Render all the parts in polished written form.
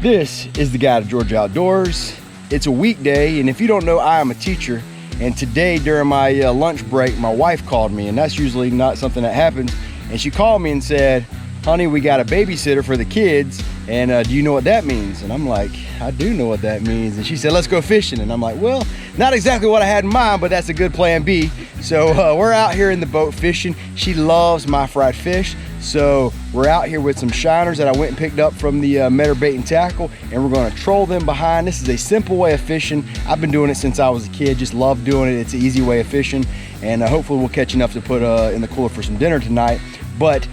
This is the Guide to Georgia Outdoors. It's a weekday, and if you don't know, I am a teacher. And today during my lunch break, my wife called me, and that's usually not something that happens. And she called me and said, honey, we got a babysitter for the kids, and do you know what that means? And I'm like, I do know what that means. And she said, let's go fishing. And I'm like, well, not exactly what I had in mind, but that's a good plan B. So we're out here in the boat fishing. She loves my fried fish. So we're out here with some shiners that I went and picked up from the Metter Bait and Tackle, and we're gonna troll them behind. This is a simple way of fishing. I've been doing it since I was a kid, just love doing it. It's an easy way of fishing, and hopefully we'll catch enough to put in the cooler for some dinner tonight. But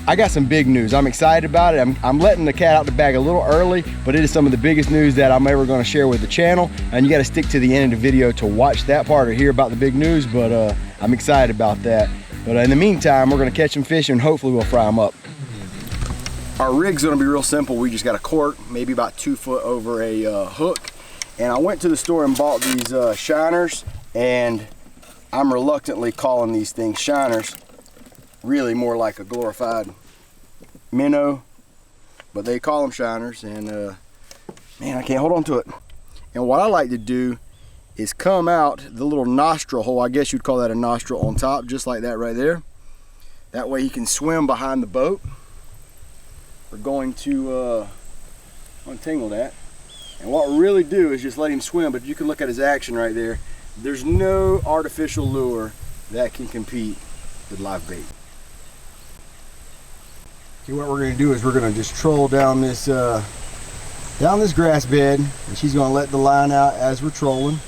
I got some big news. I'm excited about it. I'm letting the cat out the bag a little early, but it is some of the biggest news that I'm ever gonna share with the channel, and you gotta stick to the end of the video to watch that part or hear about the big news, but I'm excited about that. But in the meantime, we're gonna catch some fish and hopefully we'll fry them up. Our rig's gonna be real simple. We just got a cork, maybe about 2 foot over a hook. And I went to the store and bought these shiners, and I'm reluctantly calling these things shiners. Really more like a glorified minnow, but they call them shiners, and man, I can't hold on to it. And what I like to do is come out the little nostril hole, I guess you'd call that a nostril, on top, just like that right there. That way he can swim behind the boat. We're going to untangle that. And what we really do is just let him swim, but you can look at his action right there. There's no artificial lure that can compete with live bait. Okay, what we're gonna do is we're gonna just troll down this grass bed, and she's gonna let the line out as we're trolling.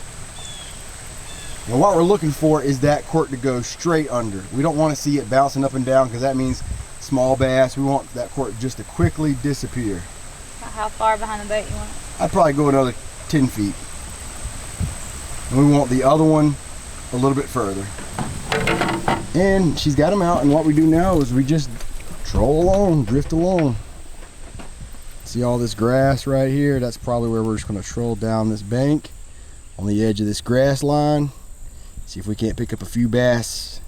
And what we're looking for is that cork to go straight under. We don't want to see it bouncing up and down, because that means small bass. We want that cork just to quickly disappear. How far behind the boat you want it? I'd probably go another 10 feet. And we want the other one a little bit further. And she's got them out, and what we do now is we just troll along, drift along. See all this grass right here? That's probably where we're just gonna troll down this bank on the edge of this grass line. See if we can't pick up a few bass.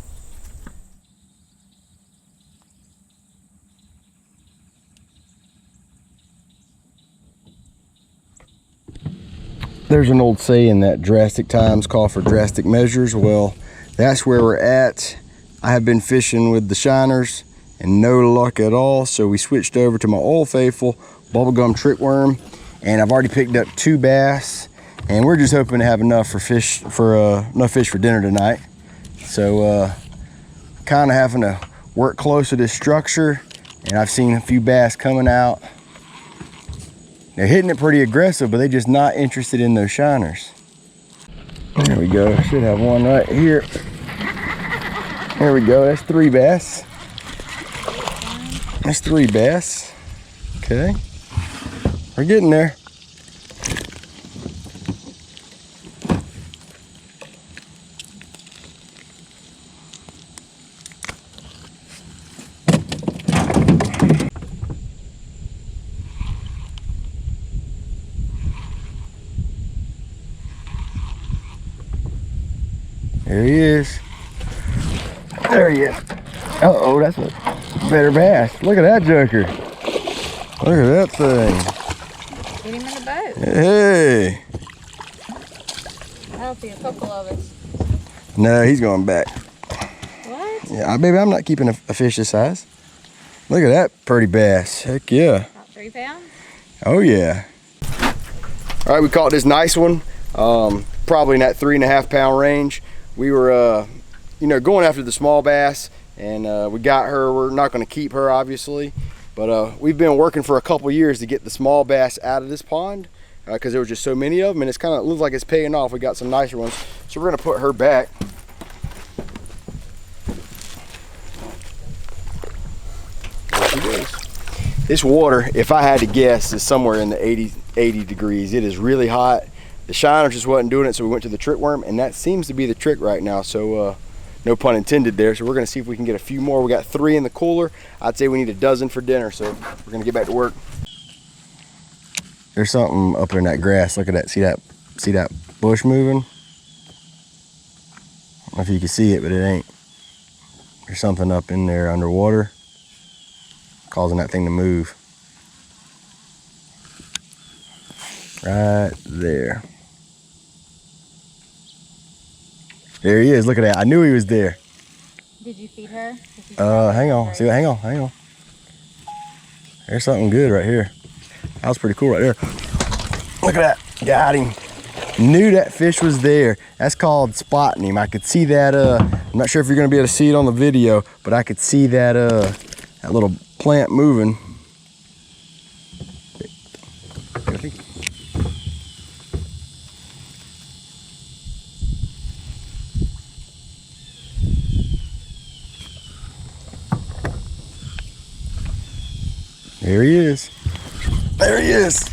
There's an old saying that drastic times call for drastic measures. Well, that's where we're at. I have been fishing with the shiners and no luck at all, so we switched over to my Old Faithful bubblegum trick worm, and I've already picked up 2 bass, and we're just hoping to have enough fish for dinner tonight. So kind of having to work close to this structure, and I've seen a few bass coming out. They're hitting it pretty aggressive, but they're just not interested in those shiners. There we go. Should have one right here. There we go. That's 3 bass. That's 3 bass. Okay. We're getting there. There he is. There he is. Uh-oh, that's a better bass. Look at that joker. Look at that thing. Get him in the boat. Hey. That'll be a couple of us. No, he's going back. What? Yeah, baby, I'm not keeping a fish this size. Look at that pretty bass. Heck yeah. About 3 pounds? Oh yeah. All right, we caught this nice one. Probably in that 3.5 pound range. We were, going after the small bass, and we got her. We're not going to keep her, obviously, but we've been working for a couple years to get the small bass out of this pond because there were just so many of them, and it's kind of looks like it's paying off. We got some nicer ones, so we're going to put her back. There she goes. This water, if I had to guess, is somewhere in the 80 degrees. It is really hot. The shiner just wasn't doing it, so we went to the trick worm, and that seems to be the trick right now. So no pun intended there. So we're gonna see if we can get a few more. We got 3 in the cooler. I'd say we need a dozen for dinner, so we're gonna get back to work. There's something up in that grass. Look at that. See that bush moving? I don't know if you can see it, but it ain't. There's something up in there underwater causing that thing to move. Right there. There he is. Look at that. I knew he was there. Did you feed her? Hang on. See what? Hang on. There's something good right here. That was pretty cool right there. Look at that. Got him. Knew that fish was there. That's called spotting him. I could see that. I'm not sure if you're gonna be able to see it on the video, but I could see that that little plant moving. There he is. There he is.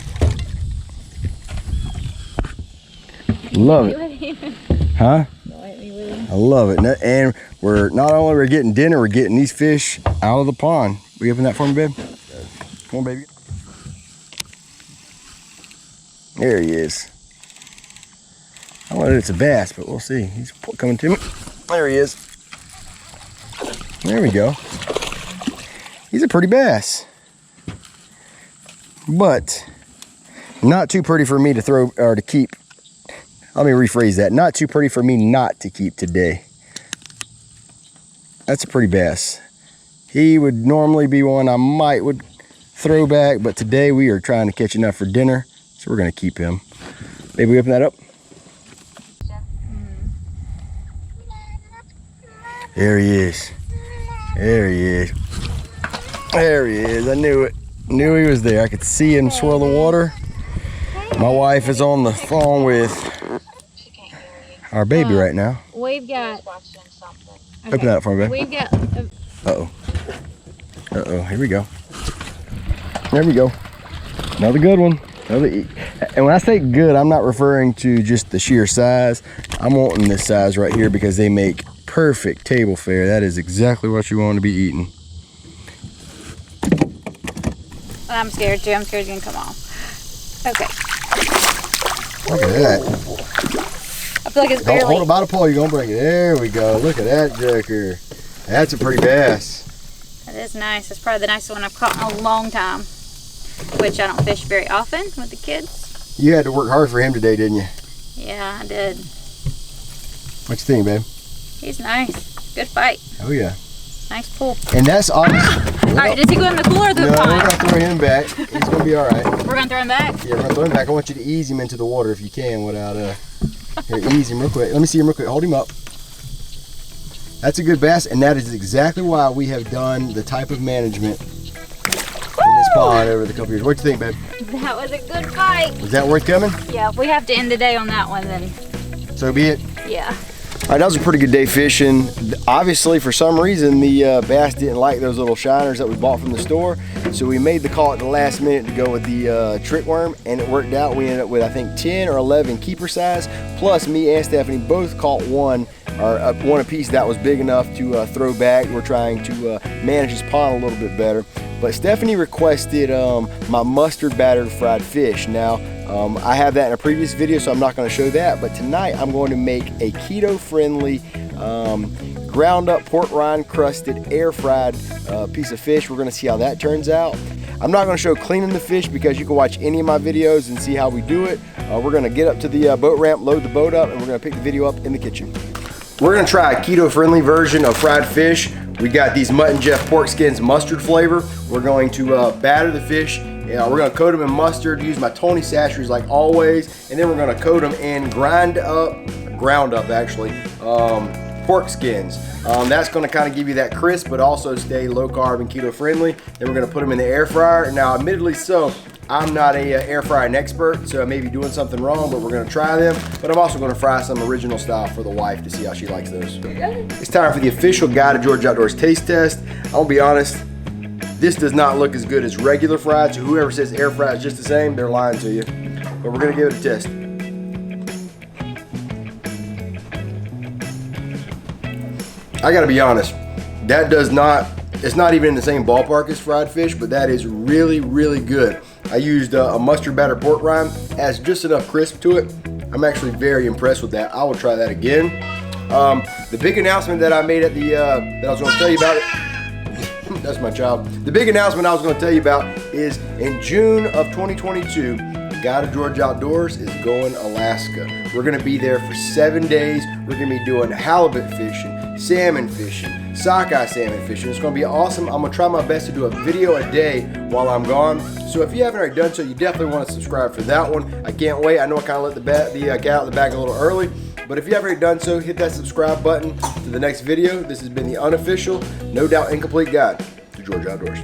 Love it. Huh? I love it. And we're not only we're getting dinner, we're getting these fish out of the pond. Will you open that for me, babe? Come on, baby. There he is. I don't know if it's a bass, but we'll see. He's coming to me. There he is. There we go. He's a pretty bass. But not too pretty for me to throw or to keep. Let me rephrase that. Not too pretty for me not to keep today. That's a pretty bass. He would normally be one I would throw back, but today we are trying to catch enough for dinner, so we're gonna keep him. Maybe we open that up. There he is. There he is. There he is. I knew it. Knew he was there. I could see him swirl the water. My wife is on the phone with our baby right now. We've got. Okay. Open that up for me, babe. We've got. Uh-oh. Uh-oh. Here we go. There we go. Another good one. And when I say good, I'm not referring to just the sheer size. I'm wanting this size right here because they make perfect table fare. That is exactly what you want to be eating. I'm scared too. I'm scared it's gonna come off. Okay. Look at that. I feel like it's barely. Hold it by the pole. You're gonna break it. There we go. Look at that joker. That's a pretty bass. That is nice. That's probably the nicest one I've caught in a long time. Which I don't fish very often with the kids. You had to work hard for him today, didn't you? Yeah, I did. What you think, babe? He's nice. Good fight. Oh yeah. Nice pull. And that's honest. All right, does he go in the cooler or the pond? No, we're gonna throw him back. He's gonna be all right. We're gonna throw him back? Yeah, we're gonna throw him back. I want you to ease him into the water if you can without here, ease him real quick. Let me see him real quick. Hold him up. That's a good bass, and that is exactly why we have done the type of management in this pond over the couple years. What do you think, babe? That was a good fight. Was that worth coming? Yeah, if we have to end the day on that one, then. So be it. Yeah. All right, that was a pretty good day fishing. Obviously, for some reason, the bass didn't like those little shiners that we bought from the store. So we made the call at the last minute to go with the trick worm, and it worked out. We ended up with, I think, 10 or 11 keeper size. Plus, me and Stephanie both caught one apiece that was big enough to throw back. We're trying to manage this pond a little bit better. But Stephanie requested my mustard battered fried fish. Now, I have that in a previous video, so I'm not going to show that. But tonight, I'm going to make a keto-friendly, ground up pork rind crusted air fried piece of fish. We're going to see how that turns out. I'm not going to show cleaning the fish because you can watch any of my videos and see how we do it. We're going to get up to the boat ramp, load the boat up, and we're going to pick the video up in the kitchen. We're going to try a keto-friendly version of fried fish. We got these Mutt and Jeff pork skins mustard flavor. We're going to batter the fish. We're going to coat them in mustard, use my Tony Sasheries like always, and then we're going to coat them in ground up actually, pork skins. That's going to kind of give you that crisp, but also stay low carb and keto friendly. Then we're going to put them in the air fryer. Now, admittedly so, I'm not a air frying expert, so I may be doing something wrong, but we're going to try them. But I'm also going to fry some original style for the wife to see how she likes those. It's time for the official Guide to Georgia Outdoors taste test. I'll be honest, this does not look as good as regular fried, so whoever says air fry is just the same, they're lying to you. But we're going to give it a test. I got to be honest, that does not, it's not even in the same ballpark as fried fish, but that is really, really good. I used a mustard battered pork rind, adds just enough crisp to it. I'm actually very impressed with that. I will try that again. The big announcement that I made at the, that I was going to tell you about, that's my child. The big announcement I was going to tell you about is in June of 2022, Guide to Georgia Outdoors is going Alaska. We're going to be there for 7 days. We're going to be doing halibut fishing, salmon fishing, sockeye salmon fishing. It's going to be awesome. I'm going to try my best to do a video a day while I'm gone. So if you haven't already done so, you definitely want to subscribe for that one. I can't wait. I know I kind of let the cat out of the bag a little early. But if you haven't already done so, hit that subscribe button to the next video. This has been the unofficial, no doubt incomplete guide to Georgia Outdoors.